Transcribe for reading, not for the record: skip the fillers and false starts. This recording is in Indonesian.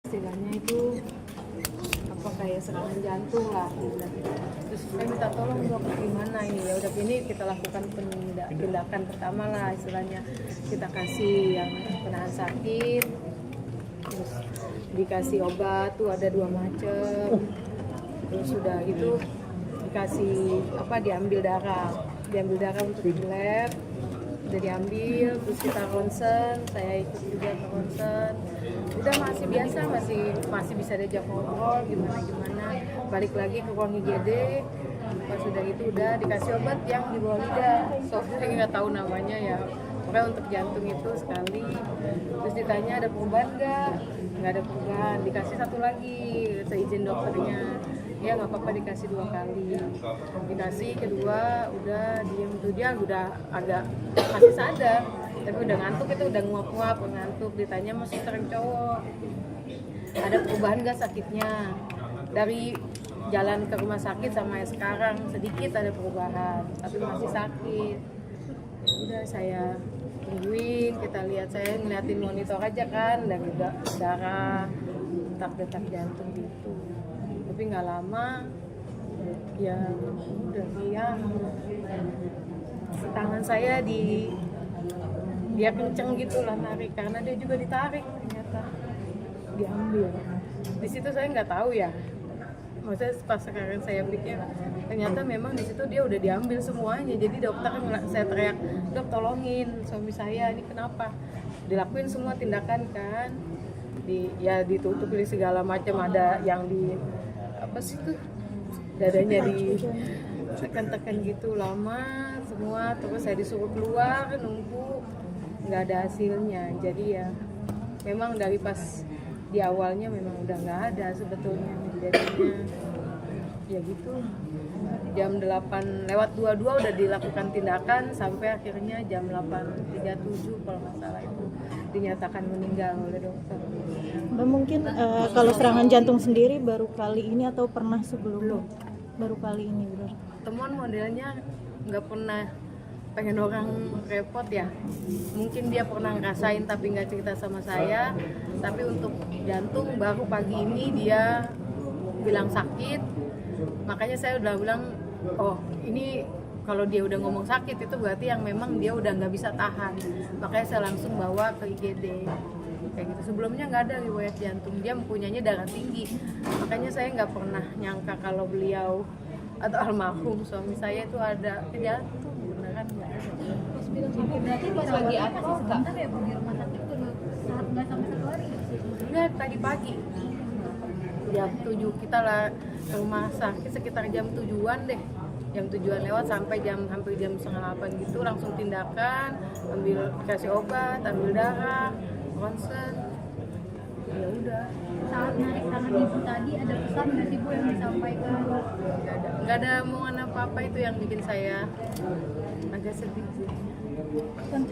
Istilahnya itu apa kayak serangan jantung lah gitu. Terus saya minta tolong dok gimana ini, ya udah ini kita lakukan tindakan pertama lah istilahnya, kita kasih yang penahan sakit, terus dikasih obat tuh ada 2 macam, terus sudah itu dikasih diambil darah untuk di lab, udah diambil, terus kita ronsen, saya ikut juga ke ronsen, udah masih biasa, masih bisa diajak ngobrol gimana, balik lagi ke ruang IGD, pas sudah gitu udah dikasih obat yang di bawah lidah, soalnya saya nggak tahu namanya ya, pokoknya untuk jantung itu sekali, terus ditanya ada perubahan nggak ada perubahan, dikasih 1 lagi, seizin dokternya, ya nggak apa-apa dikasih 2 kali, dikasih kedua udah diem tuh, dia udah agak masih sadar tapi udah ngantuk, itu udah nguap-nguap ngantuk, ditanya masih sering cowok ada perubahan nggak sakitnya dari jalan ke rumah sakit sama yang sekarang, sedikit ada perubahan tapi masih sakit. Udah saya tungguin, kita lihat, saya ngeliatin monitor aja kan, dan juga darah, detak jantung gitu, tapi nggak lama ya udah hilang. Tangan saya dia kenceng gitu lah narik, karena dia juga ditarik, ternyata diambil. Di situ saya nggak tahu ya, maksudnya pas sekarang saya pikir ternyata memang di situ dia udah diambil semuanya. Jadi dokter, saya teriak, dok tolongin suami saya ini kenapa, dilakuin semua tindakan kan, ditutup di segala macam, ada yang di apa sih tuh dadanya di tekan-tekan gitu, lama semua, terus saya disuruh keluar nunggu, nggak ada hasilnya. Jadi ya memang dari pas di awalnya memang udah nggak ada sebetulnya, jadinya ya gitu. Jam 8:22 udah dilakukan tindakan sampai akhirnya jam 8:37 kalau nggak salah itu dinyatakan meninggal oleh dokter. Mbak mungkin kalau serangan jantung sendiri baru kali ini atau pernah sebelum? Baru kali ini benar. Temuan modelnya nggak pernah pengen orang repot ya, mungkin dia pernah ngerasain tapi nggak cerita sama saya. Tapi untuk jantung baru pagi ini dia bilang sakit, makanya saya udah bilang, oh ini kalau dia udah ngomong sakit itu berarti yang memang dia udah nggak bisa tahan, makanya saya langsung bawa ke IGD kayak gitu. Sebelumnya nggak ada riwayat jantung, dia mempunyai darah tinggi, makanya saya nggak pernah nyangka kalau beliau atau almarhum suami saya itu ada ke jantung, beneran nggak ada. Berarti pas lagi apa sih sebentar ya di rumah sakit tuh nggak sampai 1 hari? Enggak, tadi pagi jam 7 kita lah ke rumah sakit sekitar jam 7-an deh, jam 7-an lewat sampai hampir jam 7:30 gitu, langsung tindakan, ambil, kasih obat, ambil darah, ronsen, ya udah. Saat narik tangan ibu tadi ada pesan nggak sih Bu yang disampaikan? Nggak ada omongan apa-apa, itu yang bikin saya agak sedih sih. Contoh